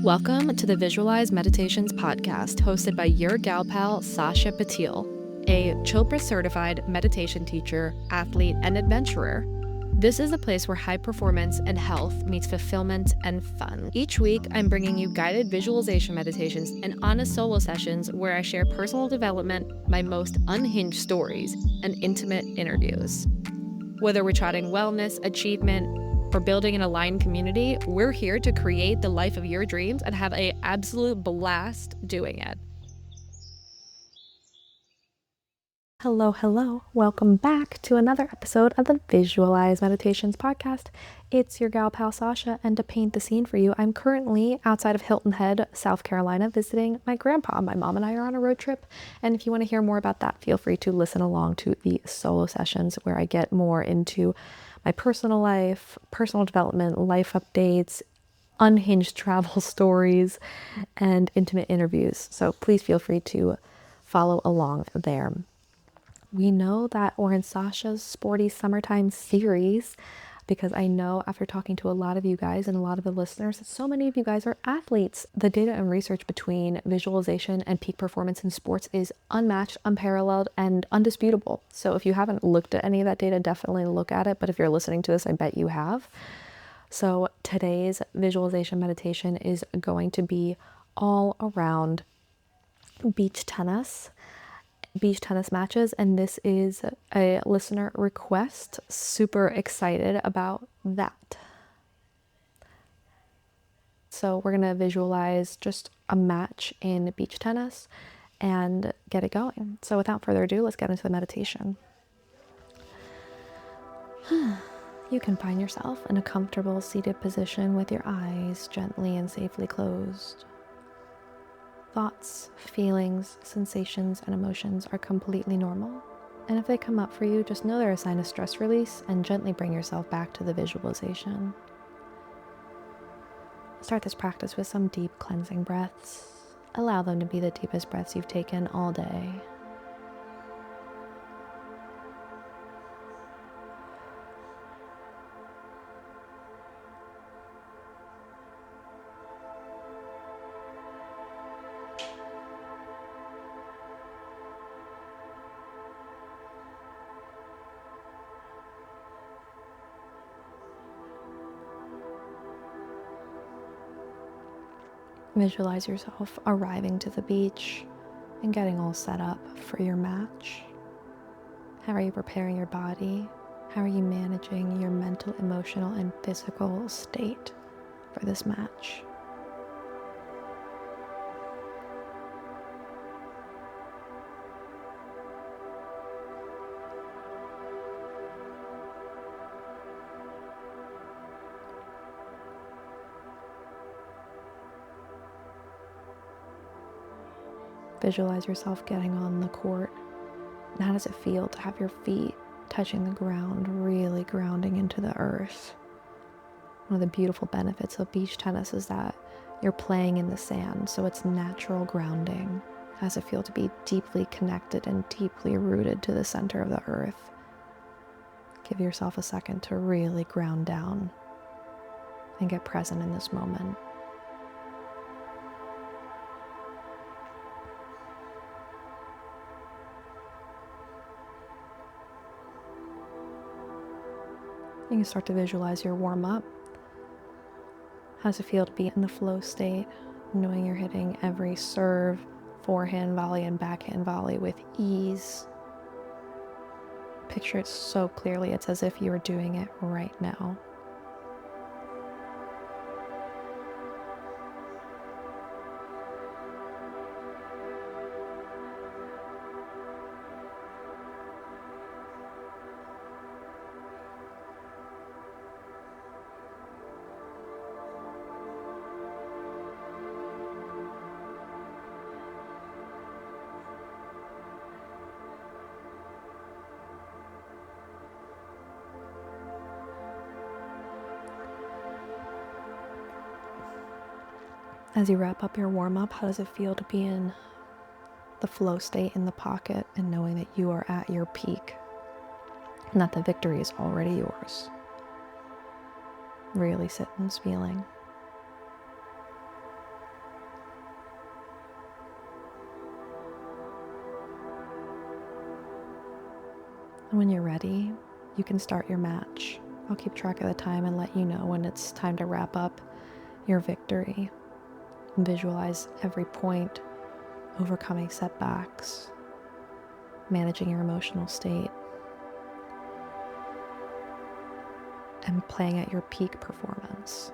Welcome to the Visualize Meditations podcast, hosted by your gal pal, Sasha, a Chopra-certified meditation teacher, athlete, and adventurer. This is a place where high performance and health meets fulfillment and fun. Each week, I'm bringing you guided visualization meditations and honest solo sessions where I share personal development, my most unhinged stories, and intimate interviews. Whether we're chatting wellness, achievement, or building an aligned community, we're here to create the life of your dreams and have an absolute blast doing it. Hello. Welcome back to another episode of the Visualize Meditations podcast. It's your gal pal Sasha, and to paint the scene for you, I'm currently outside of Hilton Head, South Carolina, visiting my grandpa. My mom and I are on a road trip, and if you want to hear more about that, feel free to listen along to the solo sessions where I get more into my personal life, personal development, life updates, unhinged travel stories, and intimate interviews. So please feel free to follow along there. We know that we're in Sasha's Sporty Summertime Series because I know after talking to a lot of you guys and a lot of the listeners that so many of you guys are athletes. The data and research between visualization and peak performance in sports is unmatched, unparalleled, and undisputable. So if you haven't looked at any of that data, definitely look at it. But if you're listening to this, I bet you have. So today's visualization meditation is going to be all around beach tennis matches, and this is a listener request. Super excited about that. So we're going to visualize just a match in beach tennis and get it going. So without further ado, let's get into the meditation. You can find yourself in a comfortable seated position with your eyes gently and safely closed. Thoughts, feelings, sensations, and emotions are completely normal. And if they come up for you, just know they're a sign of stress release and gently bring yourself back to the visualization. Start this practice with some deep cleansing breaths. Allow them to be the deepest breaths you've taken all day. Visualize yourself arriving to the beach and getting all set up for your match. How are you preparing your body? How are you managing your mental, emotional, and physical state for this match? Visualize yourself getting on the court. And how does it feel to have your feet touching the ground, really grounding into the earth? One of the beautiful benefits of beach tennis is that you're playing in the sand, so it's natural grounding. How does it feel to be deeply connected and deeply rooted to the center of the earth? Give yourself a second to really ground down and get present in this moment. You can start to visualize your warm-up. How does it feel to be in the flow state, knowing you're hitting every serve, forehand volley, and backhand volley with ease? Picture it so clearly, it's as if you were doing it right now. As you wrap up your warm-up, how does it feel to be in the flow state in the pocket and knowing that you are at your peak and that the victory is already yours? Really sit in this feeling. And when you're ready, you can start your match. I'll keep track of the time and let you know when it's time to wrap up your victory. Visualize every point, overcoming setbacks, managing your emotional state, and playing at your peak performance.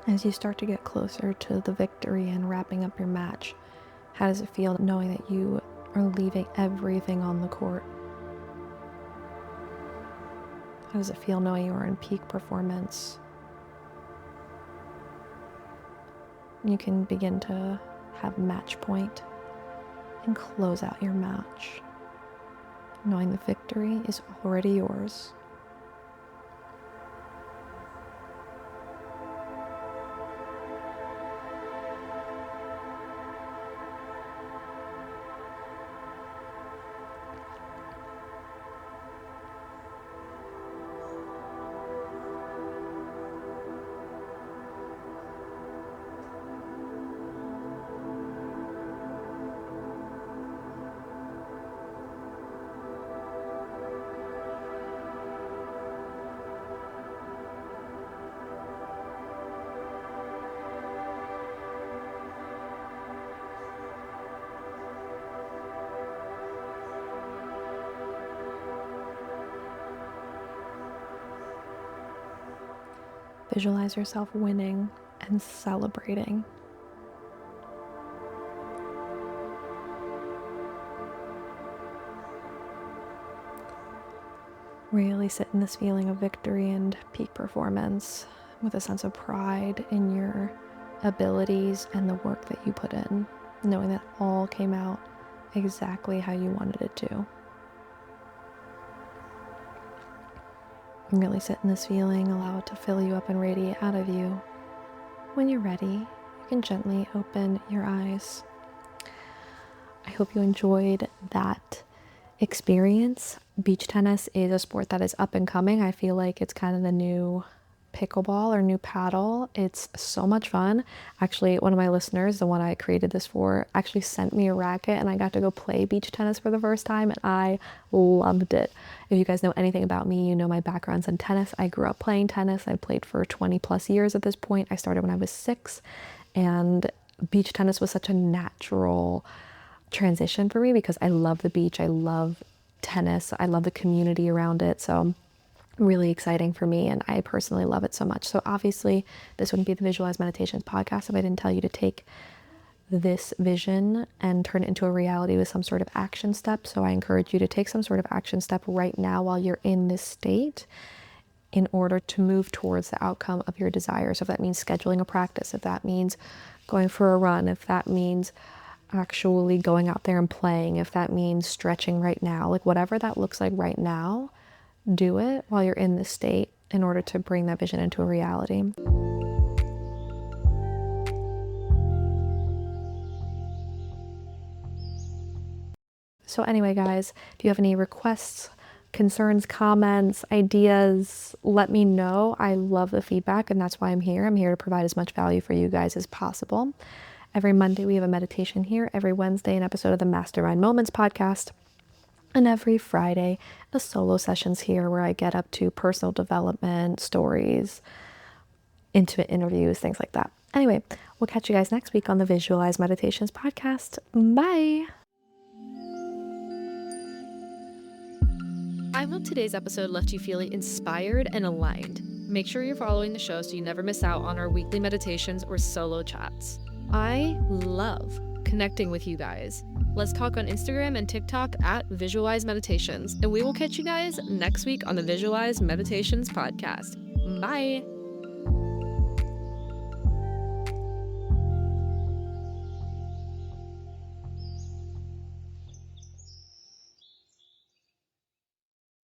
As you start to get closer to the victory and wrapping up your match, how does it feel knowing that you are leaving everything on the court? How does it feel knowing you are in peak performance? You can begin to have match point and close out your match, knowing the victory is already yours. Visualize yourself winning and celebrating. Really sit in this feeling of victory and peak performance with a sense of pride in your abilities and the work that you put in, knowing that all came out exactly how you wanted it to. And really sit in this feeling, allow it to fill you up and radiate out of you. When you're ready, you can gently open your eyes. I hope you enjoyed that experience. Beach tennis is a sport that is up and coming. I feel like it's kind of the new pickleball or new paddle. It's so much fun. Actually, one of my listeners, the one I created this for, actually sent me a racket and I got to go play beach tennis for the first time and I loved it. If you guys know anything about me, you know my background's in tennis. I grew up playing tennis. I played for 20 plus years at this point. I started when I was 6, and beach tennis was such a natural transition for me because I love the beach. I love tennis. I love the community around it. So really exciting for me, and I personally love it so much. So obviously this wouldn't be the Visualize Meditations podcast if I didn't tell you to take this vision and turn it into a reality with some sort of action step. So I encourage you to take some sort of action step right now while you're in this state in order to move towards the outcome of your desires. So if that means scheduling a practice, if that means going for a run, if that means actually going out there and playing, if that means stretching right now, like whatever that looks like right now, do it while you're in this state in order to bring that vision into a reality. So anyway, guys, if you have any requests, concerns, comments, ideas, let me know. I love the feedback, and that's why I'm here. I'm here to provide as much value for you guys as possible. Every Monday we have a meditation here. Every Wednesday an episode of the Mastermind Moments podcast. And every Friday, a solo sessions here where I get up to personal development, stories, intimate interviews, things like that. Anyway, we'll catch you guys next week on the Visualize Meditations podcast. Bye. I hope today's episode left you feeling inspired and aligned. Make sure you're following the show so you never miss out on our weekly meditations or solo chats. I love connecting with you guys. Let's talk on Instagram and TikTok at Visualize Meditations, and we will catch you guys next week on the Visualize Meditations podcast. Bye.